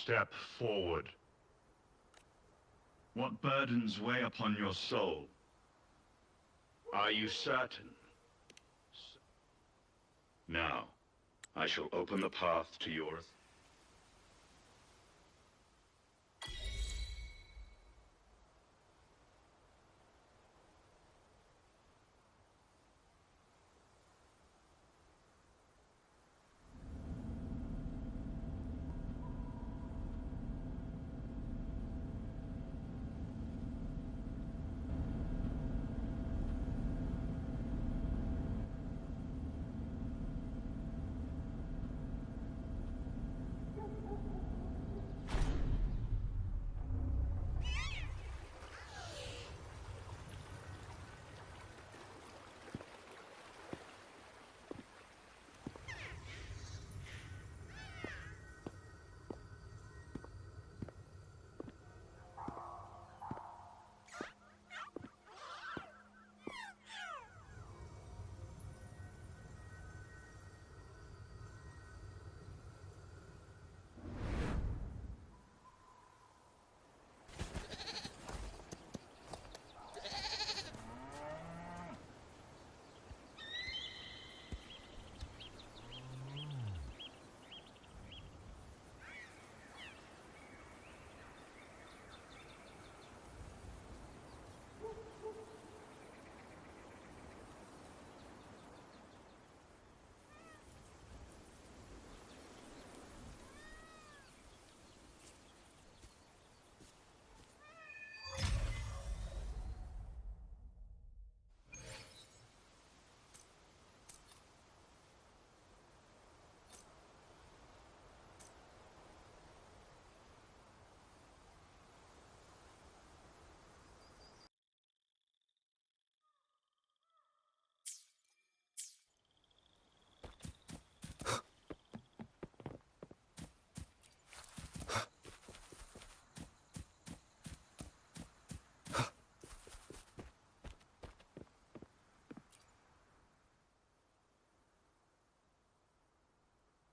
Step forward. What burdens weigh upon your soul? Are you certain? Now, I shall open the path to your...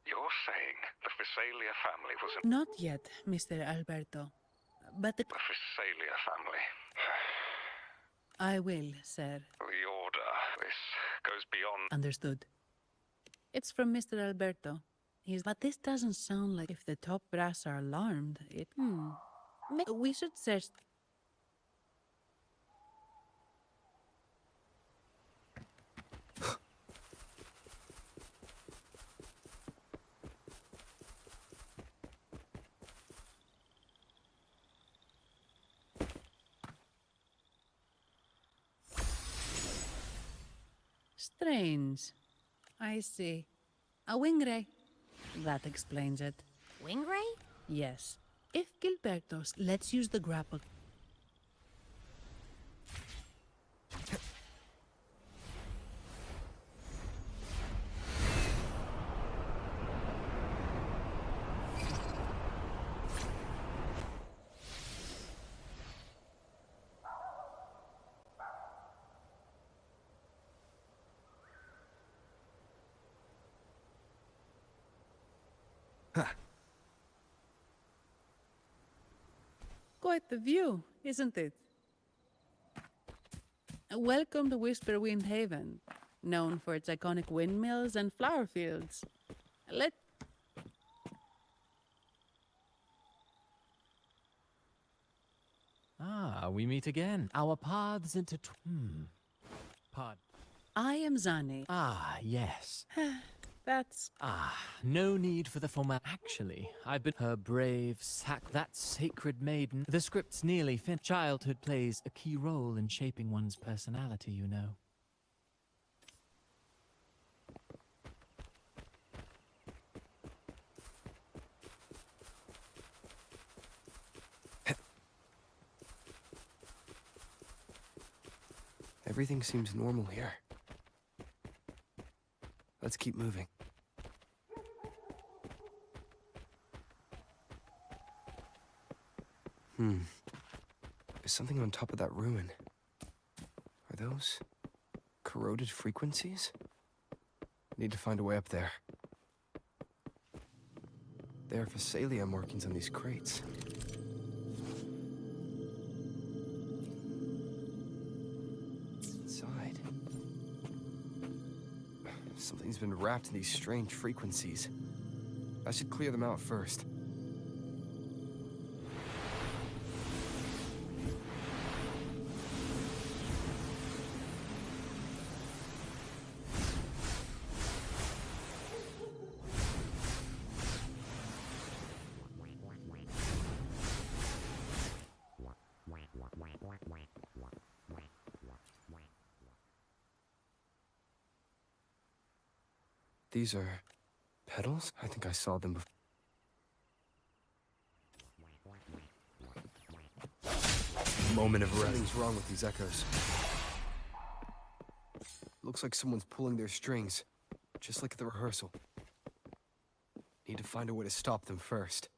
You're saying the Visalia family was a... Not yet, Mr. Alberto. But The Visalia family. I will, sir. The Order. This goes beyond... Understood. It's from Mr. Alberto. But this doesn't sound like if the top brass are alarmed, it... We should search... Strange. I see. A wingray. That explains it. Wingray? Yes. If Gilberto's, let's use the grapple. Quite the view, isn't it? Welcome to Whisperwind Haven, known for its iconic windmills and flower fields. Ah, we meet again. Our paths intertwine. Pardon. I am Zani. Ah, yes. That's... Ah, no need for the format. Actually, I've been her brave sack, that sacred maiden. The script's nearly finished. Childhood plays a key role in shaping one's personality, you know. Everything seems normal here. Let's keep moving. There's something on top of that ruin. Are those corroded frequencies? Need to find a way up there. There are Phasalia markings on these crates. Inside. Something's been wrapped in these strange frequencies. I should clear them out first. These are petals? I think I saw them before. Moment of rest. Something's wrong with these echoes. Looks like someone's pulling their strings, just like at the rehearsal. Need to find a way to stop them first.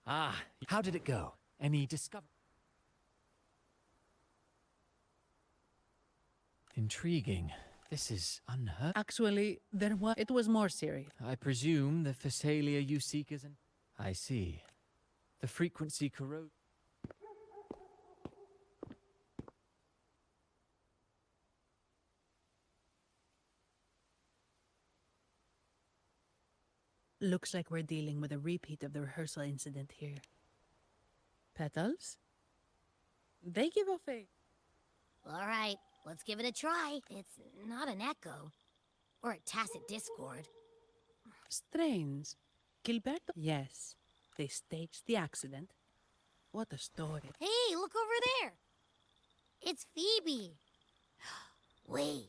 Ah, how did it go? Any discover? Intriguing. This is unheard. Actually, it was more serious. I presume the Phasalia you seek is an... I see. The frequency corrode... Looks like we're dealing with a repeat of the rehearsal incident here. Petals? They give off a... All right, let's give it a try. It's not an echo. Or a tacit discord. Strange. Gilberto? Yes. They staged the accident. What a story. Hey, look over there! It's Phoebe. Wait.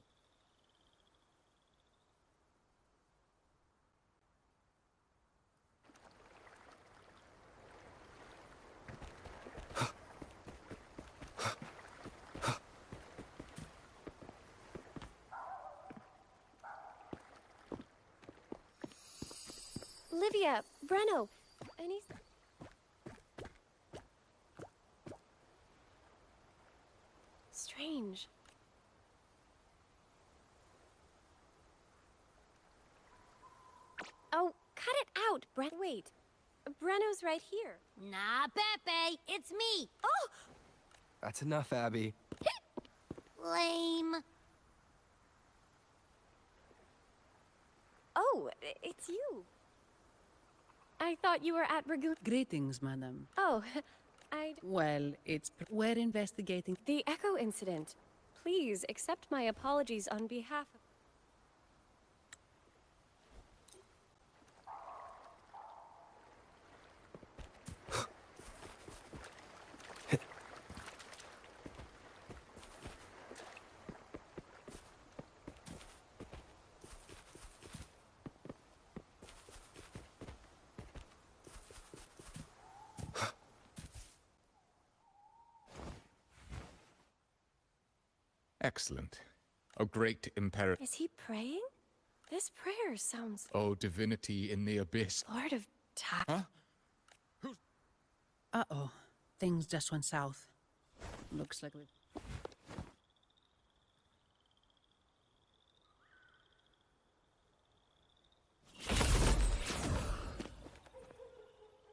Olivia, Breno, any... Strange. Oh, cut it out, Wait, Breno's right here. Nah, Pepe, it's me. Oh! That's enough, Abby. Lame. Oh, it's you. I thought you were at Ragoon. Greetings, madam. Oh, Well, we're investigating... the Echo incident. Please accept my apologies on behalf of... Excellent. O great imperator. Is he praying? This prayer sounds... O divinity in the abyss. Lord of Time. Huh? Uh-oh. Things just went south. Looks like we...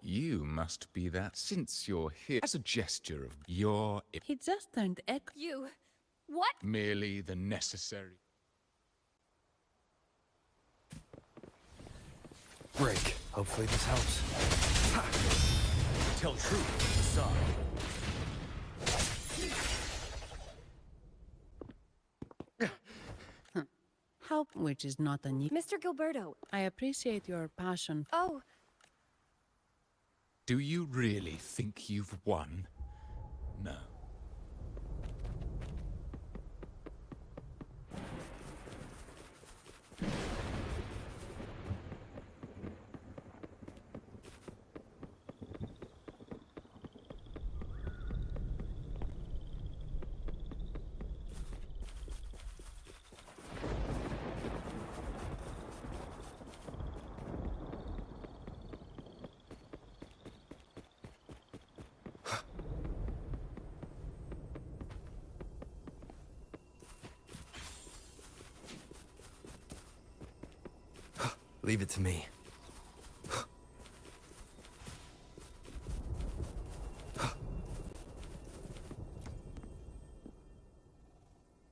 You must be that since you're here. As a gesture of your He just turned echo. You... What? merely the necessary. Break. Hopefully this helps. Tell truth, son. Help, which is not a new... Mr. Gilberto. I appreciate your passion. Oh, Do you really think you've won? No. Leave it to me.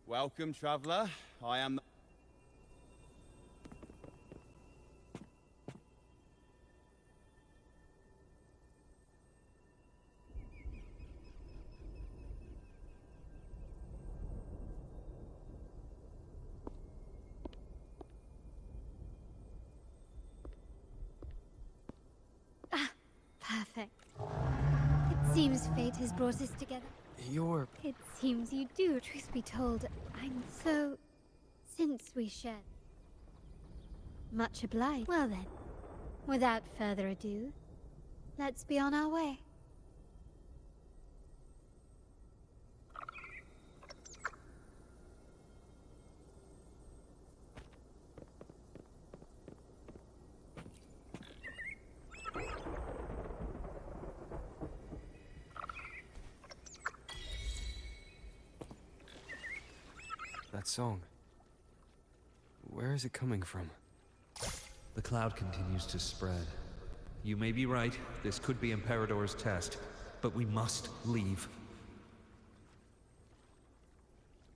Welcome, traveler. I am... Perfect. It seems fate has brought us together. You're... It seems you do. Truth be told, I'm so... Since we shared... Much obliged. Well then, without further ado, let's be on our way. That song. Where is it coming from? The cloud continues to spread. You may be right, this could be Imperador's test, but we must leave.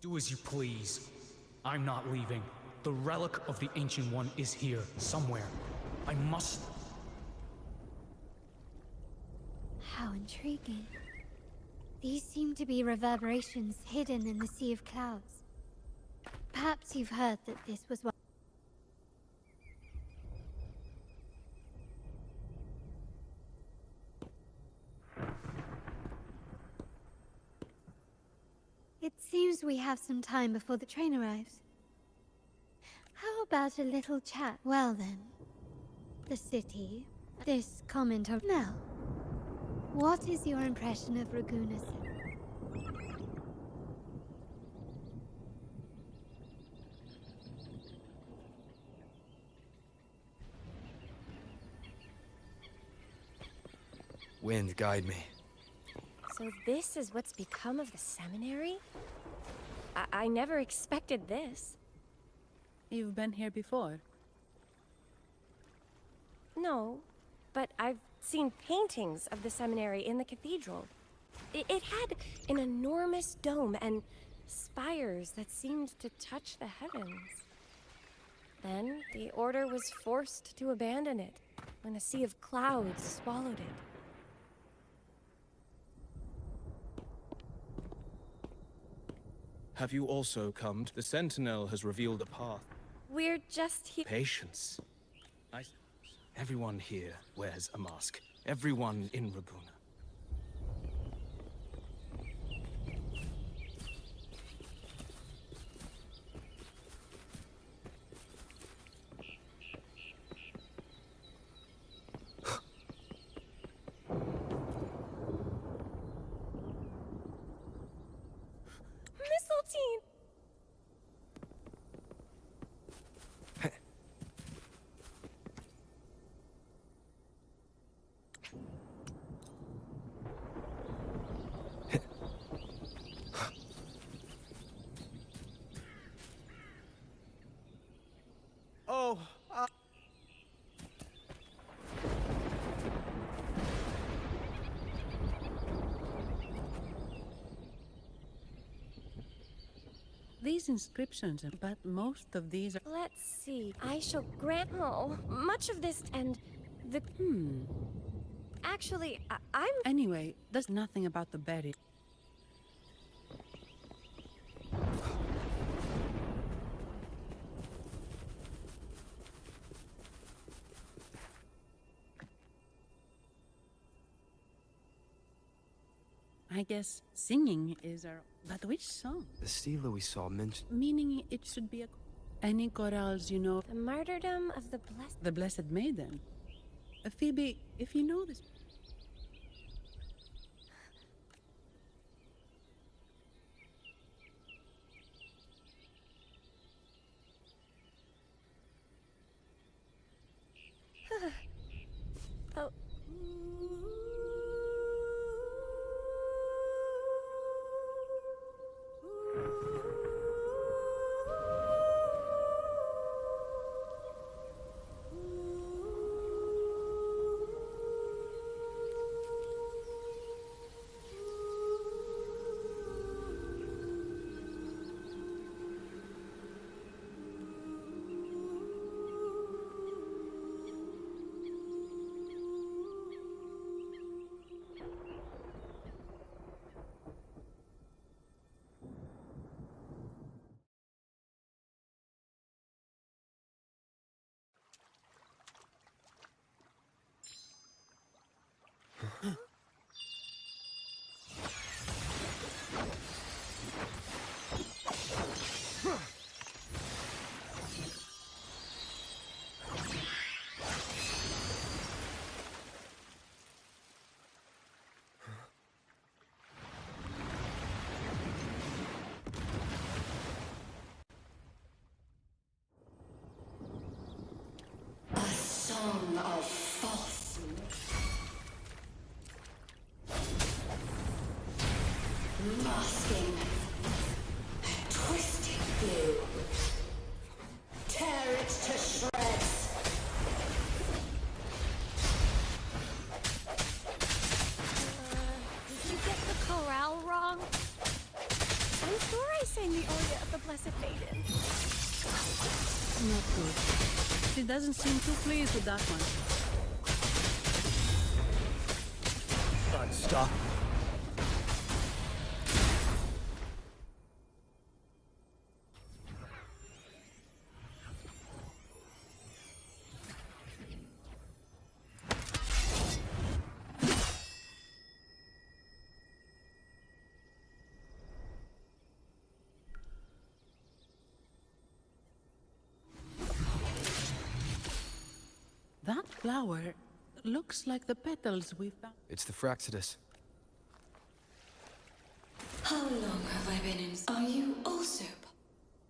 Do as you please. I'm not leaving. The relic of the Ancient One is here, somewhere. I must... How intriguing. These seem to be reverberations hidden in the Sea of Clouds. Perhaps you've heard that this was what... It seems we have some time before the train arrives. How about a little chat? Well then, the city, this comment of... Now, what is your impression of Raguna's... Wind, guide me. So this is what's become of the seminary? I never expected this. You've been here before. No, but I've seen paintings of the seminary in the cathedral. It had an enormous dome and spires that seemed to touch the heavens. Then the order was forced to abandon it when a sea of clouds swallowed it. Have you also come? The Sentinel has revealed a path. We're just here. Patience. Everyone here wears a mask. Everyone in Raguna. Mistletoe! Oh, These inscriptions, but most of these are... Let's see. I shall grant... Oh, much of this and the... Actually, I'm... Anyway, there's nothing about the berry. I guess singing is our... But which song? The stela we saw mentioned... Meaning it should be a... Any chorales, you know... The martyrdom of the blessed... The Blessed Maiden. Phoebe, if you know this... Oh. Not good. She doesn't seem too pleased with that one. Stop. That flower looks like the petals we found. It's the Fraxidus. How long have I been in? Are you also?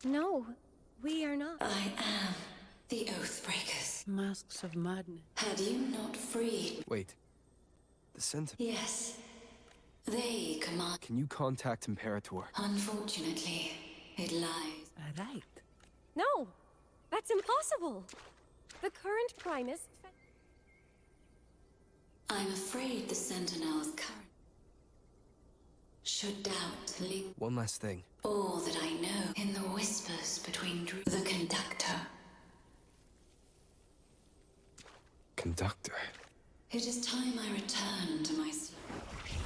No, we are not. I am the Oathbreakers. Masks of madness. Had you not freed? Wait. The Centaur. Yes. They command. Can you contact Imperator? Unfortunately, it lies. Right. No, that's impossible. The current Primus. I'm afraid the Sentinel's current. Should doubt leave. One last thing. All that I know in the whispers between the conductor. Conductor. It is time I return to my sleep.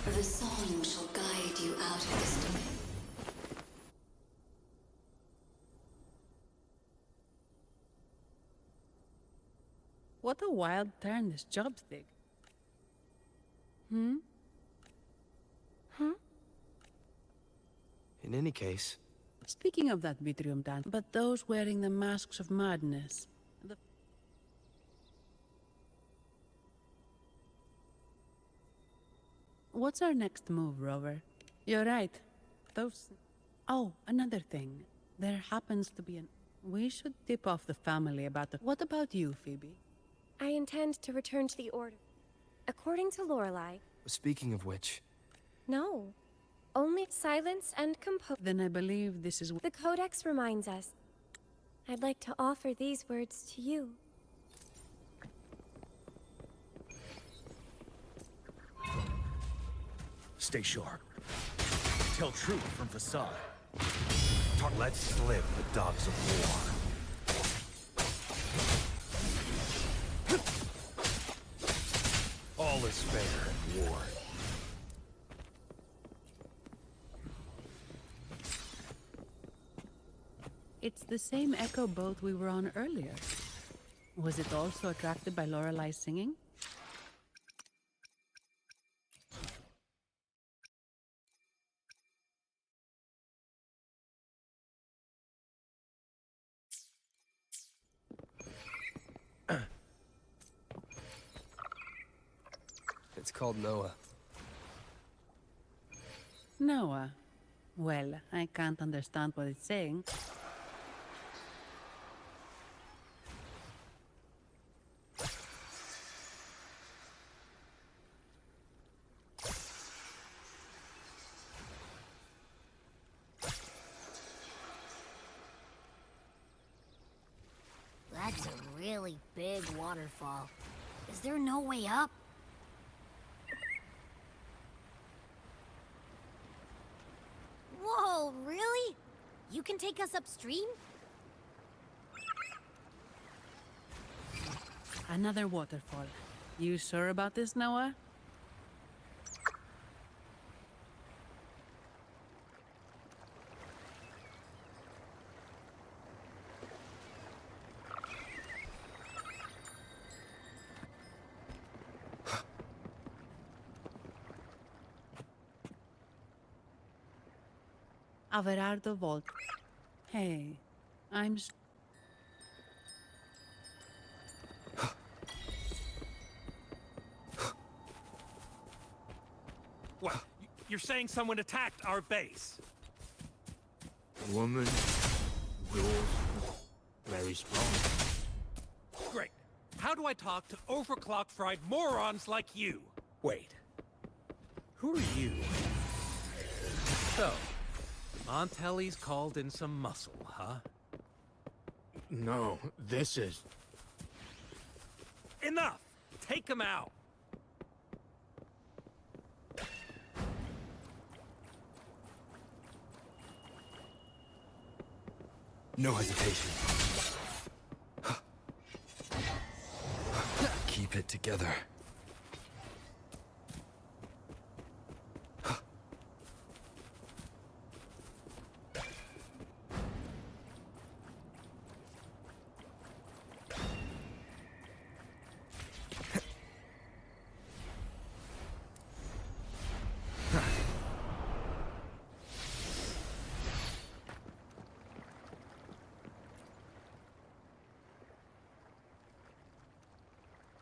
The song shall guide you out of this domain. What a wild turn this job's take. Hmm? Huh? In any case, Speaking of that Vitrium dance, but those wearing the masks of madness. What's our next move, Rover? You're right. Those... Oh, another thing. There happens to be an... We should tip off the family about the... What about you, Phoebe? I intend to return to the Order. According to Lorelei... speaking of which... No. Only silence and compose. Then I believe this is... The Codex reminds us. I'd like to offer these words to you. Stay sharp. Tell truth from facade. Let slip the dogs of war. All is fair in war. It's the same echo boat we were on earlier. Was it also attracted by Lorelei's singing? It's called Noah. Noah. Well, I can't understand what it's saying. That's a really big waterfall. Is there no way up? Whoa, really? You can take us upstream? Another waterfall. You sure about this, Noah? Averardo Volt. Hey, I'm... What? You're saying someone attacked our base? Woman, yours, very strong. Great. How do I talk to overclock-fried morons like you? Wait. Who are you? So, Montelli's called in some muscle, huh? No, this is... Enough! Take him out! No hesitation. it together.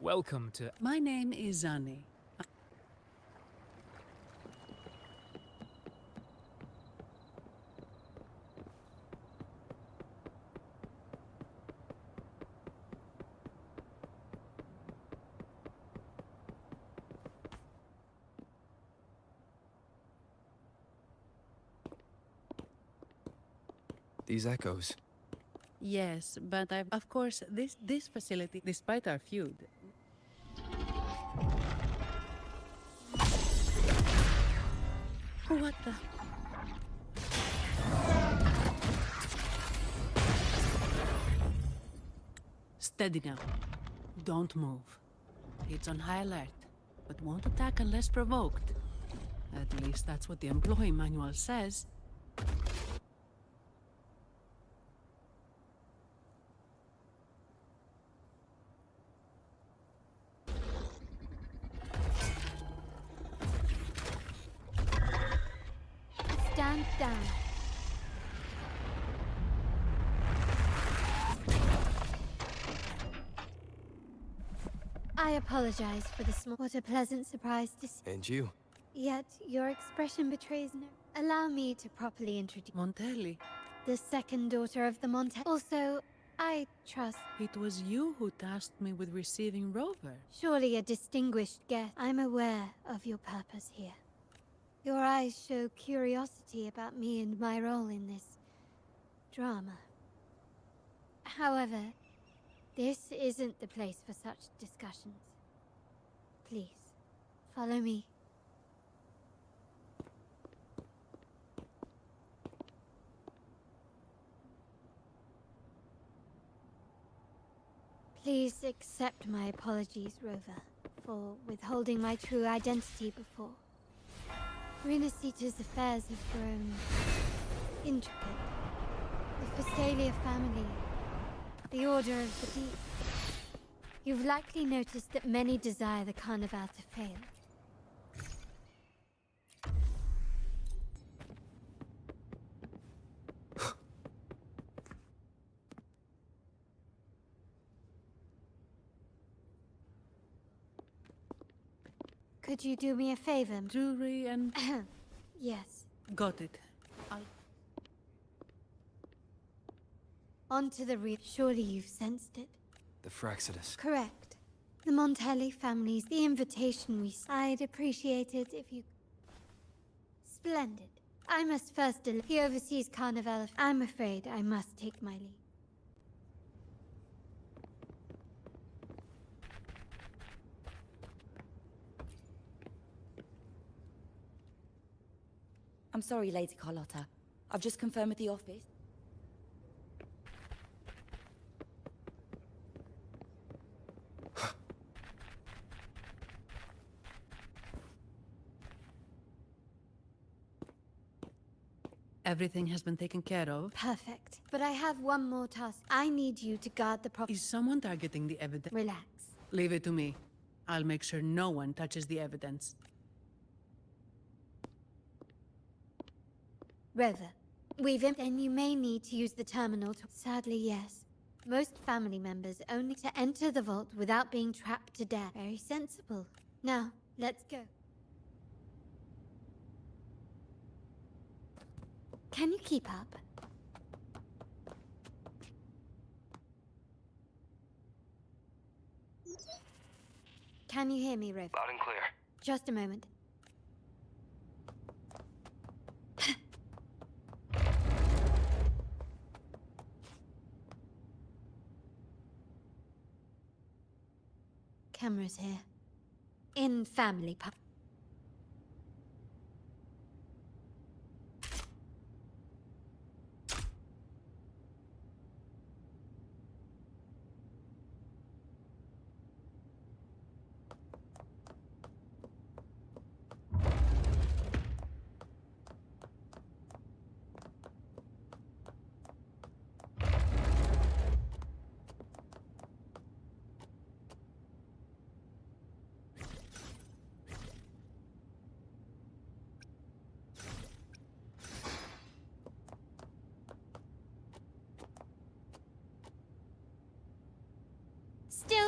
Welcome to... My name is Zani. These echoes. Yes, but of course, this facility, despite our feud... What the... Steady now. Don't move. It's on high alert, but won't attack unless provoked. At least that's what the employee manual says. Stand down. I apologize for the small... What a pleasant surprise to see. And you. Yet, your expression betrays no... Allow me to properly introduce... Montelli. The second daughter of the Montelli. Also, I trust... It was you who tasked me with receiving Rover. Surely a distinguished guest. I'm aware of your purpose here. Your eyes show curiosity about me and my role in this drama. However, this isn't the place for such discussions. Please, follow me. Please accept my apologies, Rover, for withholding my true identity before. Renacita's affairs have grown intricate. The Phasalia family, the Order of the Deep. You've likely noticed that many desire the Carnival to fail. Could you do me a favor? Jewelry and... Yes. Got it. Onto the reef. Surely you've sensed it. The Fraxidus. Correct. The Montelli family's the invitation we... I'd appreciate it if you... Splendid. I must first He oversees Carnival. I'm afraid I must take my leave. I'm sorry, Lady Carlotta. I've just confirmed with the office. Everything has been taken care of. Perfect. But I have one more task. I need you to guard the property. Is someone targeting the evidence? Relax. Leave it to me. I'll make sure no one touches the evidence. Rover, then you may need to use the terminal to... Sadly, yes. Most family members only to enter the vault without being trapped to death. Very sensible. Now, let's go. Can you keep up? Can you hear me, Rover? Loud and clear. Just a moment. Cameras here. In family park.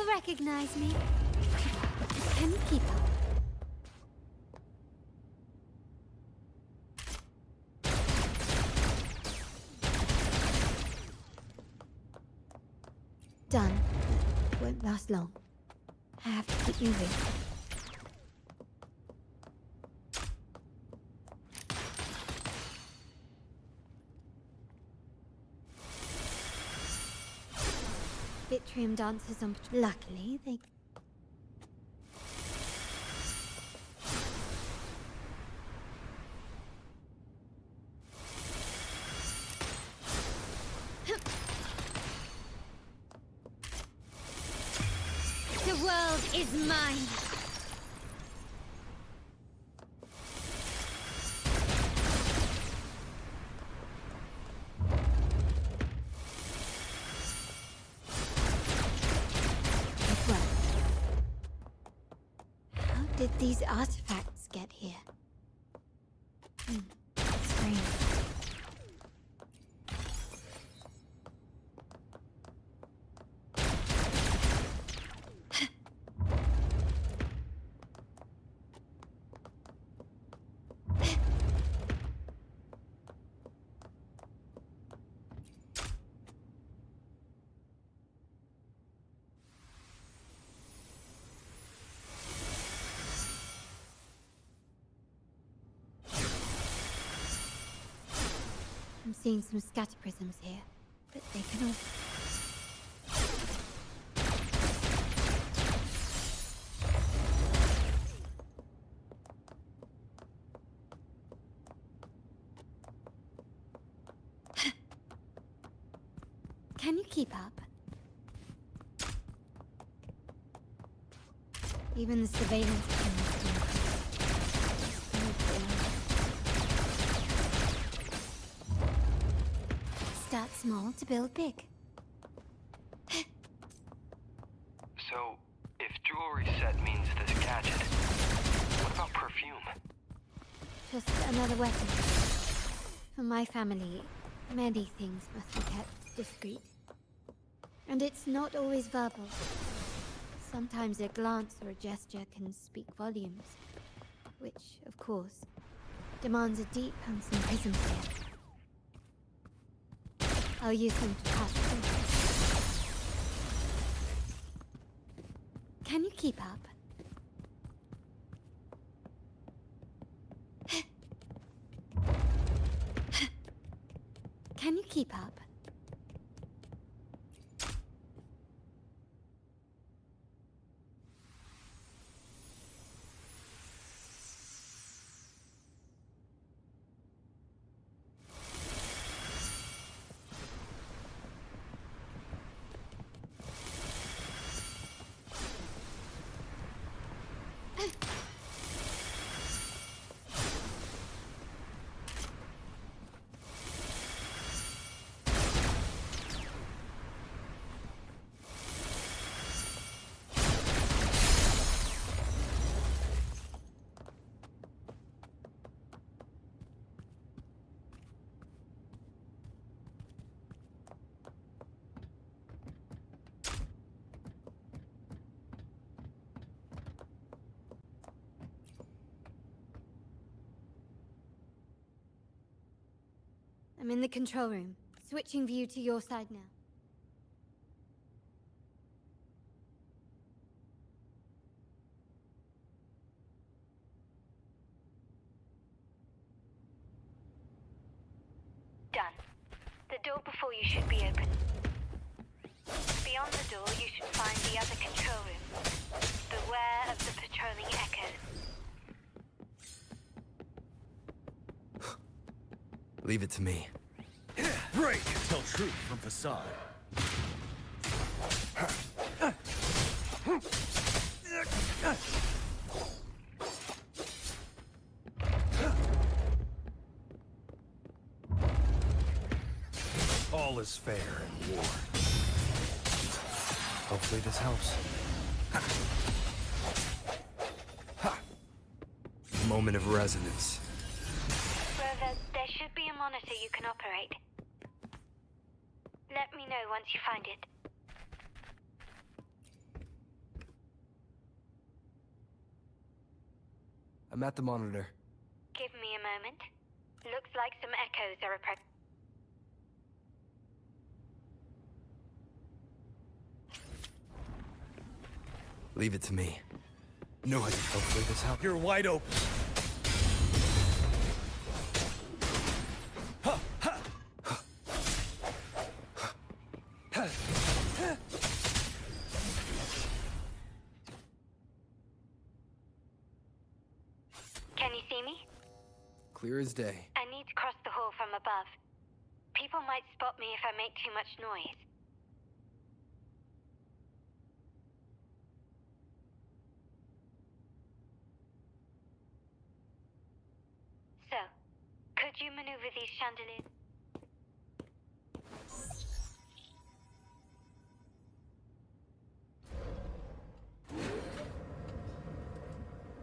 recognize me? Can you keep up? Done. Won't last long. I have to keep moving. Vitrium dancers on... Luckily, they... The world is mine! How did these artifacts get here? Strange. I'm seeing some scatter prisms here, but they can all... Can you keep up? Even the surveillance cameras can start small to build big. So, if jewelry set means this gadget, what about perfume? Just another weapon. For my family, many things must be kept discreet. And it's not always verbal. Sometimes a glance or a gesture can speak volumes. Which, of course, demands a deep and some prisms here. I'll use them to pass through. Can you keep up? Can you keep up? I'm in the control room. Switching view to your side now. Done. The door before you should be open. Beyond the door, you should find the other control room. Beware of the patrolling echoes. Leave it to me. Break! Tell truth from facade. All is fair in war. Hopefully this helps. Moment of resonance. Rover, there should be a monitor you can operate. Let me know once you find it. I'm at the monitor. Give me a moment. Looks like some echoes are approaching. Leave it to me. No, hopefully this helps. You're wide open. Can you see me? Clear as day. I need to cross the hall from above. People might spot me if I make too much noise. So, could you maneuver these chandeliers?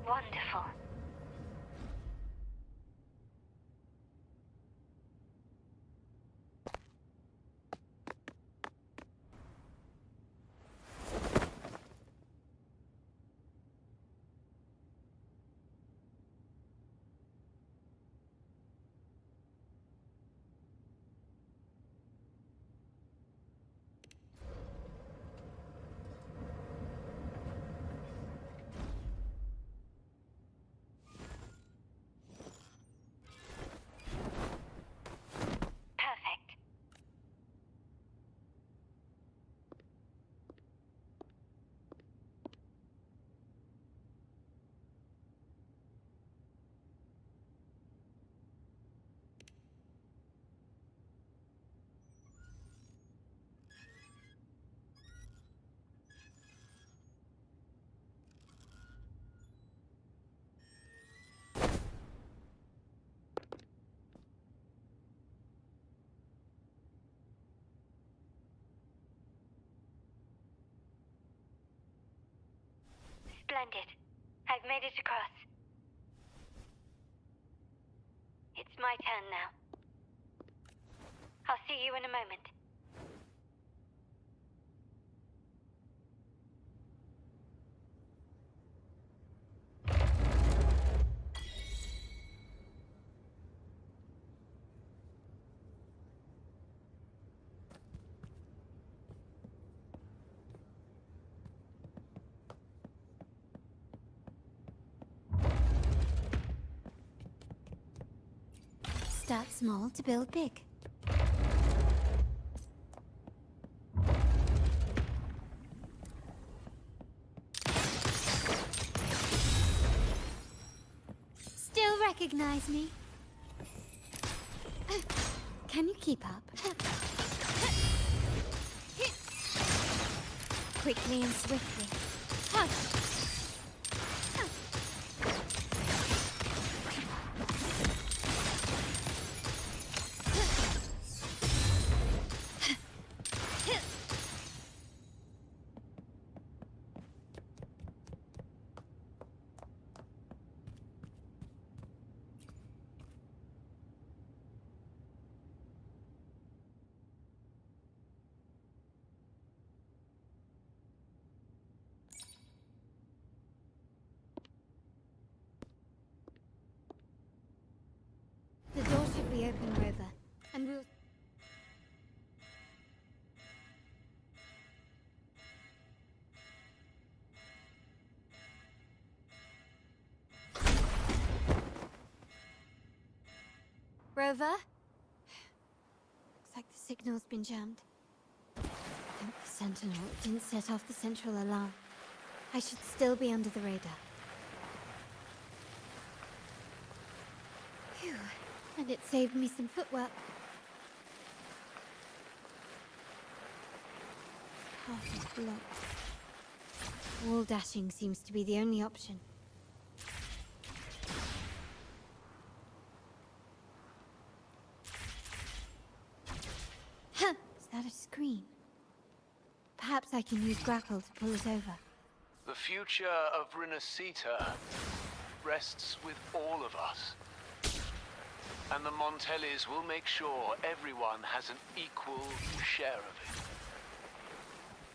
Wonderful. Perfect. Splendid. I've made it across. It's my turn now. I'll see you in a moment. Start small to build big. Still recognize me? Can you keep up? Quickly and swiftly. Hush! The door should be open, Rover, and we'll... Rover? Looks like the signal's been jammed. I think the Sentinel didn't set off the central alarm. I should still be under the radar. Phew. And it saved me some footwork. Path is blocked. Wall dashing seems to be the only option. Huh! Is that a screen? Perhaps I can use grapple to pull it over. The future of Renacita rests with all of us. And the Montellis will make sure everyone has an equal share of it.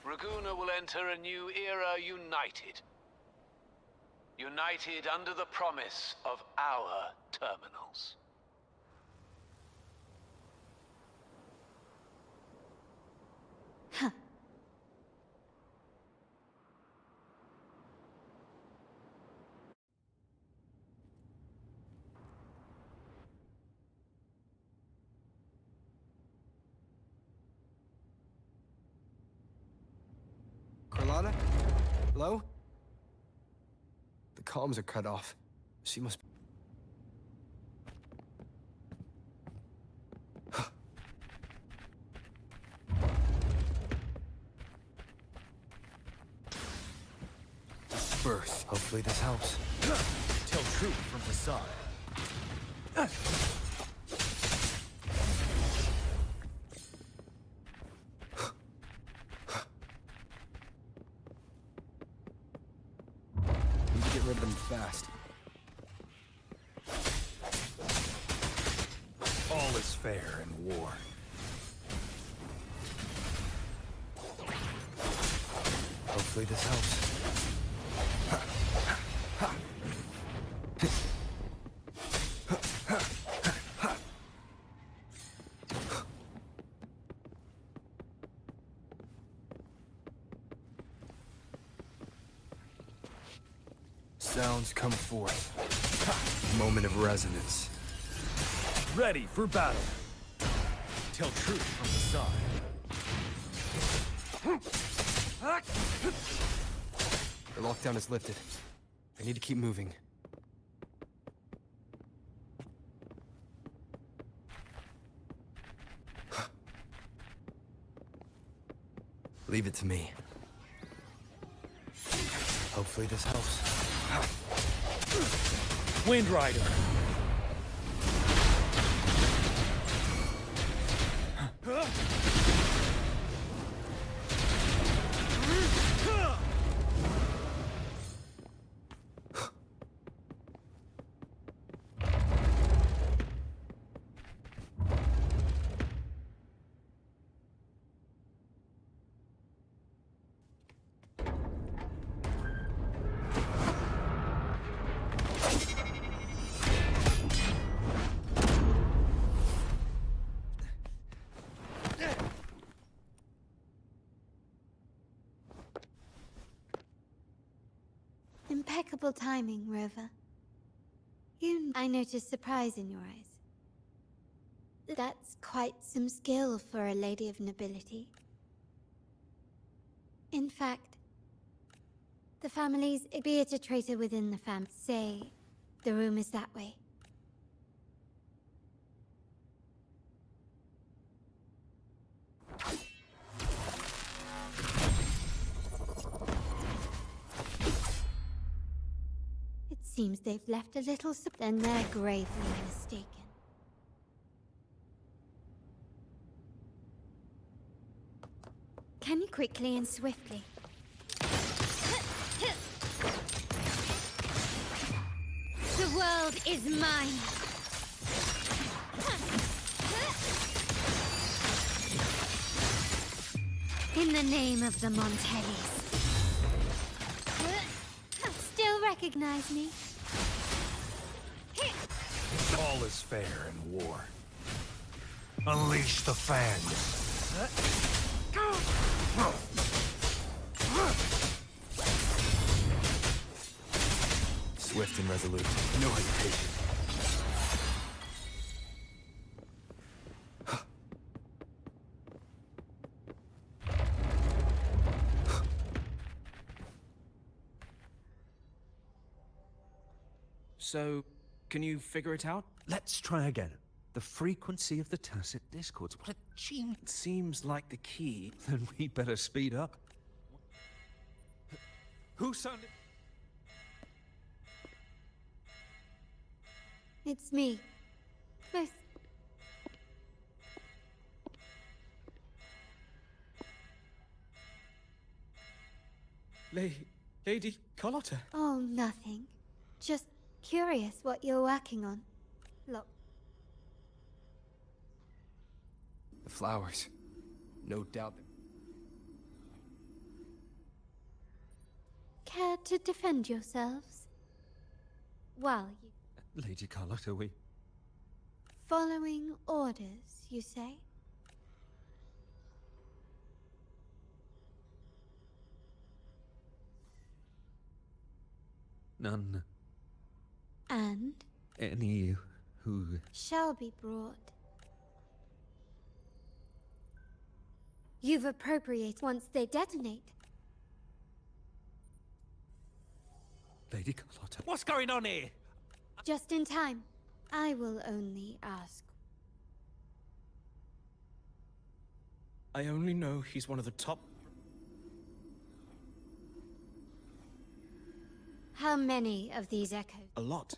Raguna will enter a new era united. united under the promise of our terminals. Huh. Carlotta? Hello? The comms are cut off. She must... Birth. Hopefully this helps. Tell truth from facade. Need to get rid of them fast. All is fair in war. Hopefully this helps. Sounds come forth. Moment of resonance. Ready for battle. Tell truth from facade. The lockdown is lifted. I need to keep moving. Leave it to me. Hopefully this helps. Wind Rider. Impeccable timing, Rover. I noticed surprise in your eyes. That's quite some skill for a lady of nobility. In fact, the families, be it a traitor within the say the room is that way. It seems they've left a little then they're gravely mistaken. Can you quickly and swiftly? The world is mine! In the name of the Montellis. Still recognize me? All is fair in war. Unleash the fans. Swift and resolute. No hesitation. So, can you figure it out? Let's try again. The frequency of the tacit discords. What a genius. Seems like the key. Then we better speed up. Who sounded? It's me. Both. Lady Carlotta. Oh, nothing. Just curious what you're working on. Look. The flowers. No doubt. Care to defend yourselves? Well, you... Lady Carlotta, we... Following orders, you say? None. And? Any who... Shall be brought. You've appropriated once they detonate. Lady Carlotta. What's going on here? Just in time. I will only ask. I only know he's one of the top... How many of these echoes? A lot.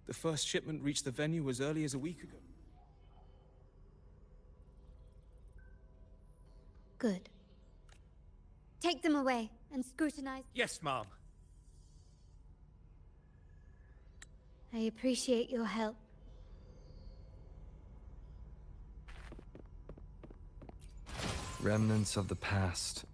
The first shipment reached the venue as early as a week ago. Good. Take them away and scrutinize. Yes, Mom. I appreciate your help. Remnants of the past.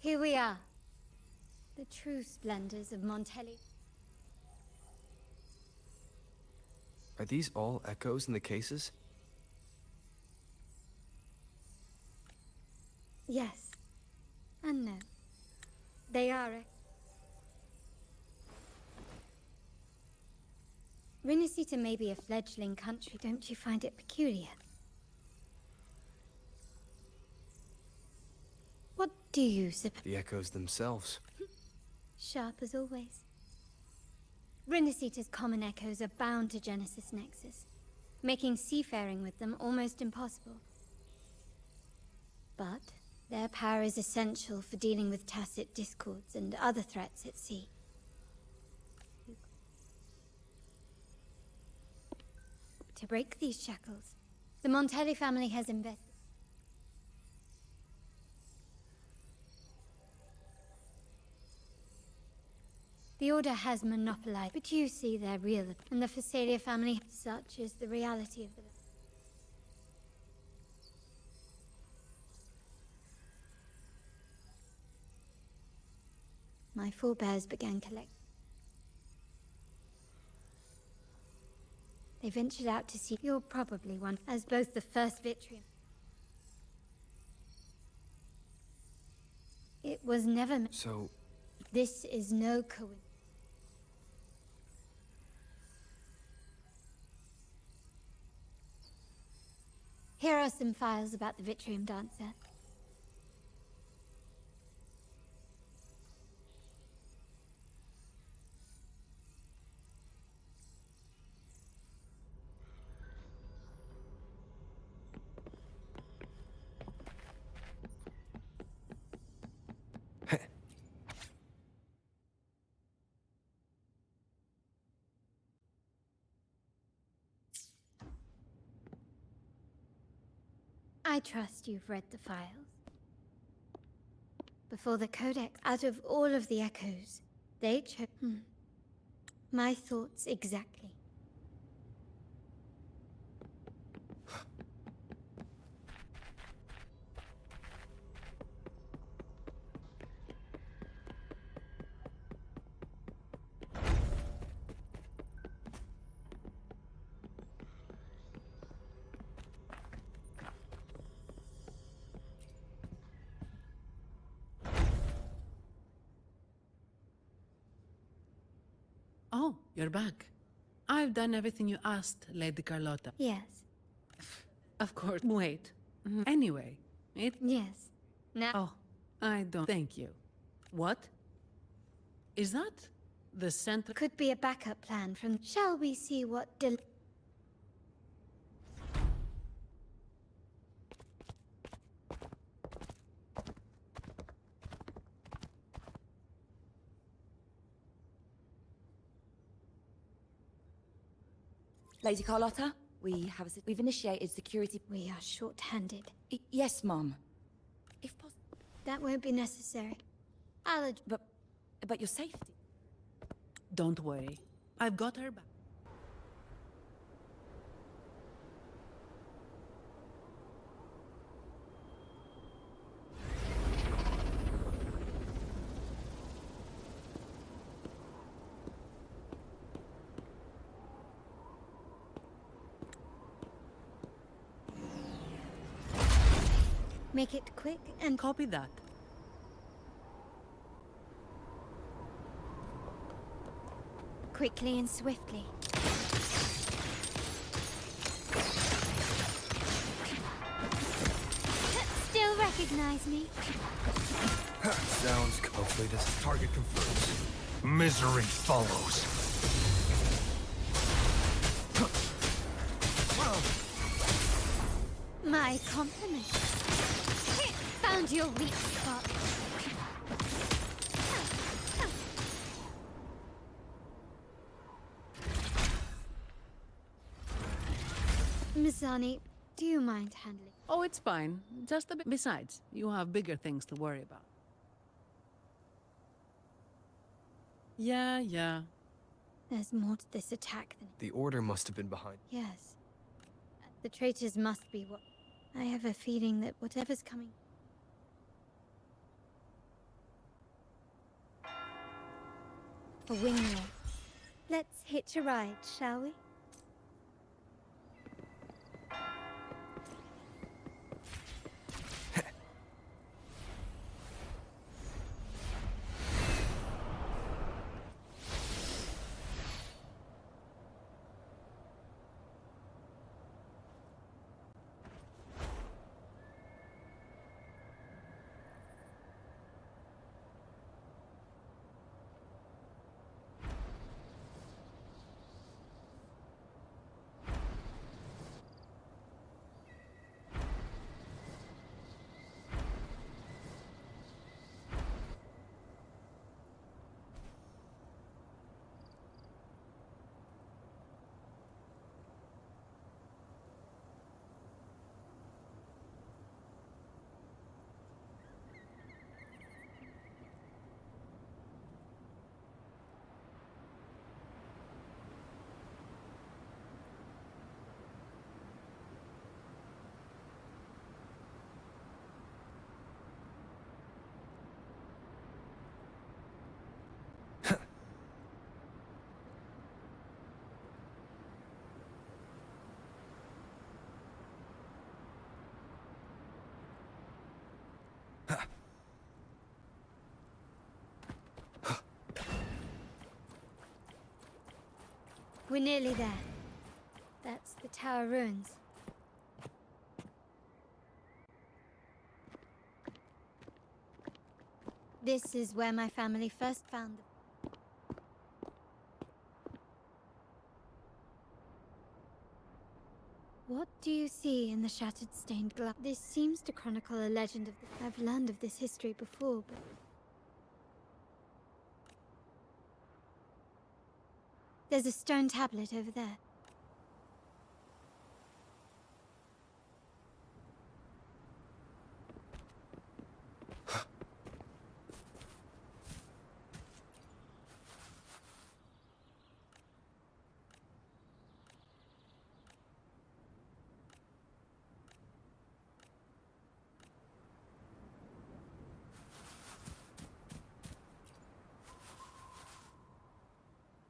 Here we are. The true splendors of Montelli. Are these all echoes in the cases? Yes. And no. They are Rinascita may be a fledgling country, don't you find it peculiar? What do you suppose? The echoes themselves. Sharp as always. Rinascita's common echoes are bound to Genesis Nexus, making seafaring with them almost impossible. But their power is essential for dealing with tacit discords and other threats at sea. To break these shackles, the Montelli family has invested. The Order has monopolized, but you see their real, and the Phasalia family, such is the reality of the... My forebears began collecting. They ventured out to sea. You're probably one, as both the first Vitrium. It was never... So... This is no coincidence. Here are some files about the Vitrium Dancer. I trust you've read the files. Before the Codex, out of all of the echoes, they chose... My thoughts exactly. Oh, you're back. I've done everything you asked, Lady Carlotta. Yes. Of course. Wait. Anyway, it... Yes. Now... Oh, I don't... Thank you. What? Is that the center? Could be a backup plan from. Shall we see what Lady Carlotta, we've initiated security. We are short-handed. Yes, Mum. If possible. That won't be necessary. But your safety. Don't worry. I've got her back. Make it quick and copy that. Quickly and swiftly. Still recognize me? Sounds completed. Target confirmed. Misery follows. My compliments. Found your weak spot. Mizani, do you mind handling? Oh, it's fine. Just a bit. Besides, you have bigger things to worry about. Yeah. There's more to this attack than... The Order must have been behind. Yes. The traitors must be what... I have a feeling that whatever's coming... A wingway. Let's hitch a ride, shall we? We're nearly there. That's the tower ruins. This is where my family first found them. What do you see in the shattered stained glass? This seems to chronicle a legend of the... I've learned of this history before, but... There's a stone tablet over there.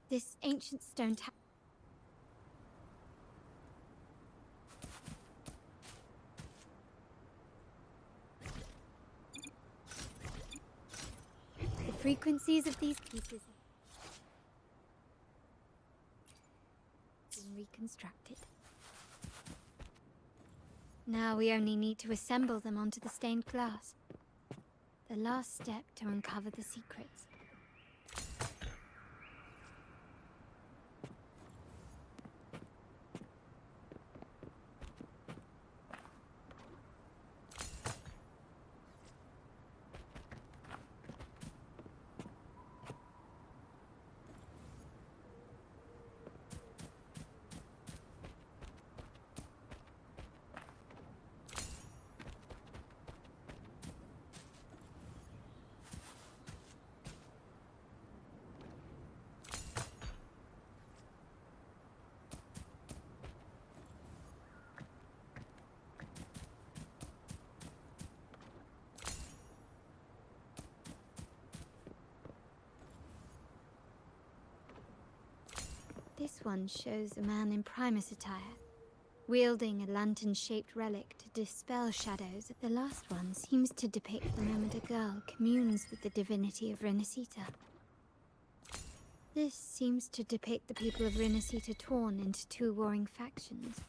This ancient stone tablet. The frequencies of these pieces have been reconstructed. Now we only need to assemble them onto the stained glass. The last step to uncover the secrets. This one shows a man in Primus attire, wielding a lantern-shaped relic to dispel shadows. The last one seems to depict the moment a girl communes with the divinity of Renacita. This seems to depict the people of Renacita torn into two warring factions.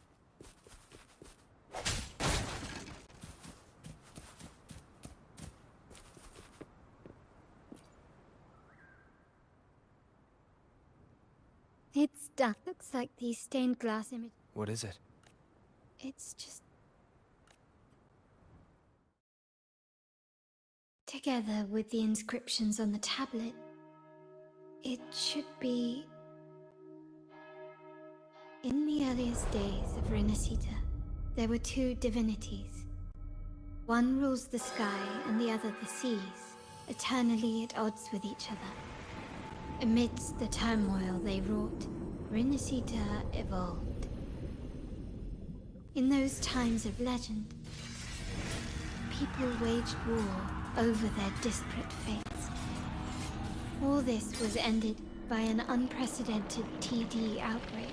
It's dark. Looks like these stained glass images. What is it? It's just... together with the inscriptions on the tablet, it should be... In the earliest days of Renacita, there were two divinities. One rules the sky and the other the seas, eternally at odds with each other. Amidst the turmoil they wrought, Renacita evolved. In those times of legend, people waged war over their disparate fates. All this was ended by an unprecedented TD outbreak.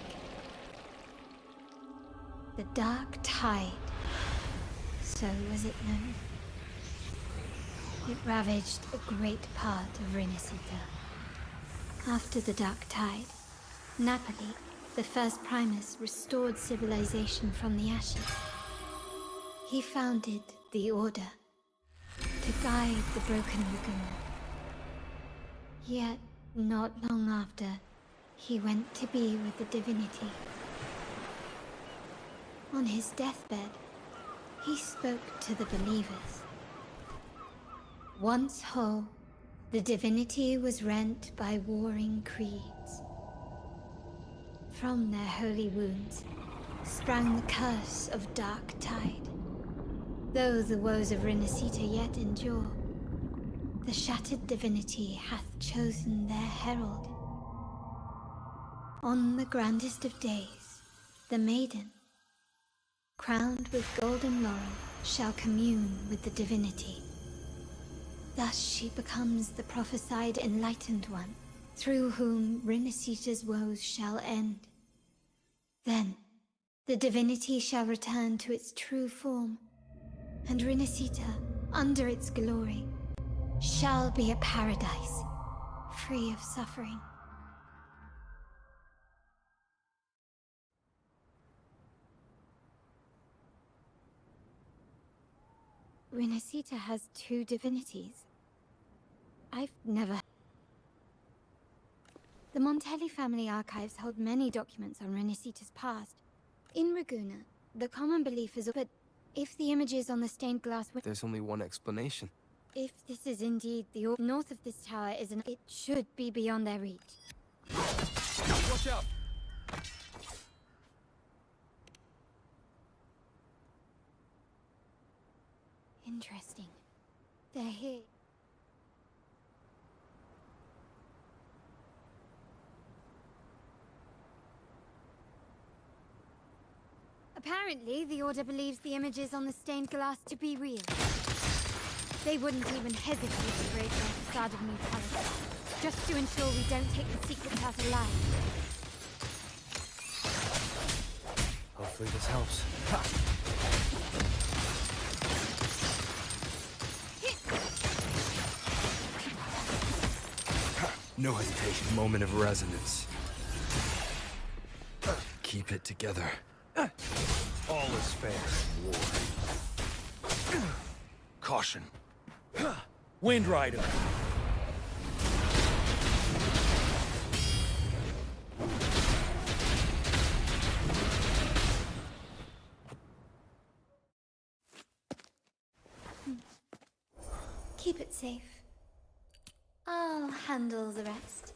The Dark Tide, so was it known. It ravaged a great part of Renacita. After the Dark Tide, Napoli, the first Primus, restored civilization from the ashes. He founded the Order to guide the broken Laguna. Yet, not long after, he went to be with the divinity. On his deathbed, he spoke to the believers. Once whole, the divinity was rent by warring creeds. From their holy wounds sprang the curse of Dark Tide. Though the woes of Renacita yet endure, the shattered divinity hath chosen their herald. On the grandest of days, the maiden, crowned with golden laurel, shall commune with the divinity. Thus she becomes the prophesied enlightened one, through whom Renacita's woes shall end. Then, the divinity shall return to its true form, and Renacita, under its glory, shall be a paradise, free of suffering. Renacita has two divinities. I've never... The Montelli family archives hold many documents on Renacita's past. In Ragusa, the common belief is... But if the images on the stained glass... There's only one explanation. If this is indeed the north of this tower is an... It should be beyond their reach. Watch out! Interesting. They're here. Apparently, the Order believes the images on the stained glass to be real. They wouldn't even hesitate to break their facade of neutrality, just to ensure we don't take the secrets out alive. Hopefully this helps. No hesitation. Moment of resonance. Keep it together. All is fair in war. Caution. Wind Rider. Keep it safe. I'll handle the rest.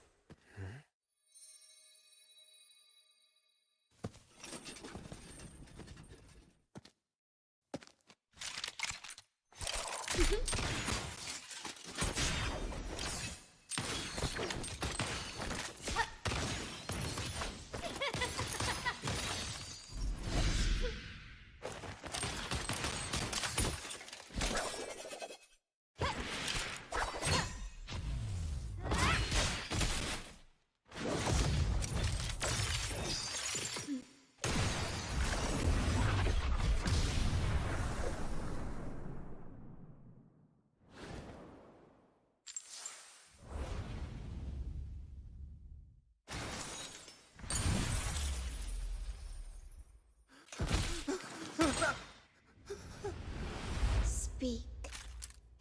Speak.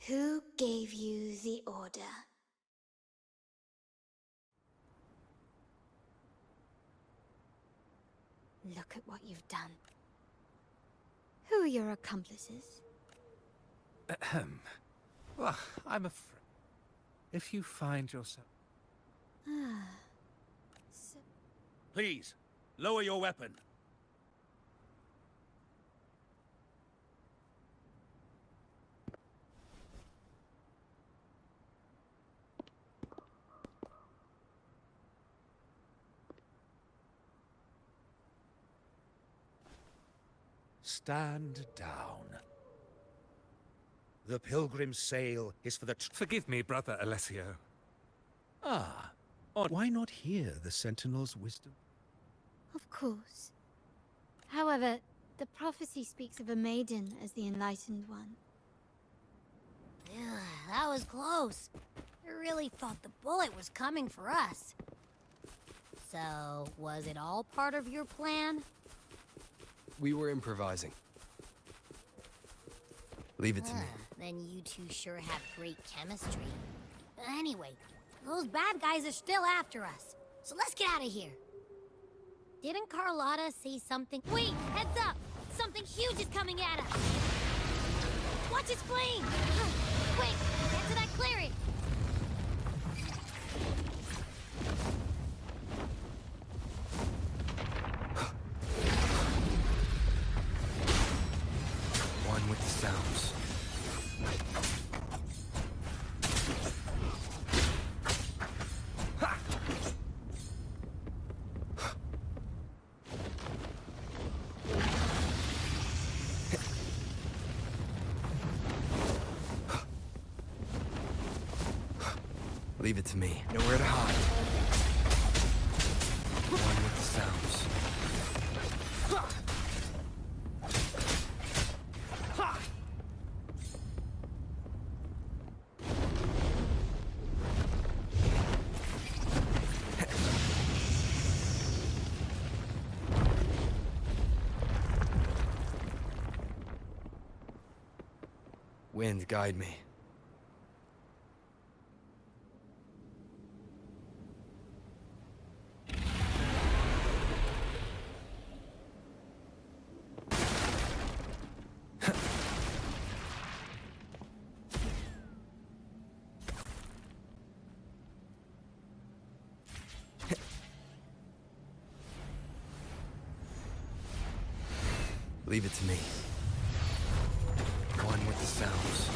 Who gave you the order? Look at what you've done. Who are your accomplices? Ahem. Well, I'm afraid. If you find yourself... Ah. Please, lower your weapon. Stand down. The pilgrim's sail is for the... Forgive me, brother Alessio. Ah, why not hear the Sentinel's wisdom? Of course. However, the prophecy speaks of a maiden as the enlightened one. Ugh, that was close. I really thought the bullet was coming for us. So, was it all part of your plan? We were improvising. Leave it to me. Then you two sure have great chemistry. Anyway, those bad guys are still after us. So let's get out of here. Didn't Carlotta say something? Wait, heads up! Something huge is coming at us! Watch its flame! Quick, get to that clearing! One with the sounds. Leave it to me. Nowhere to hide. One with the sounds. Wind, guide me. Leave it to me. One with the sounds.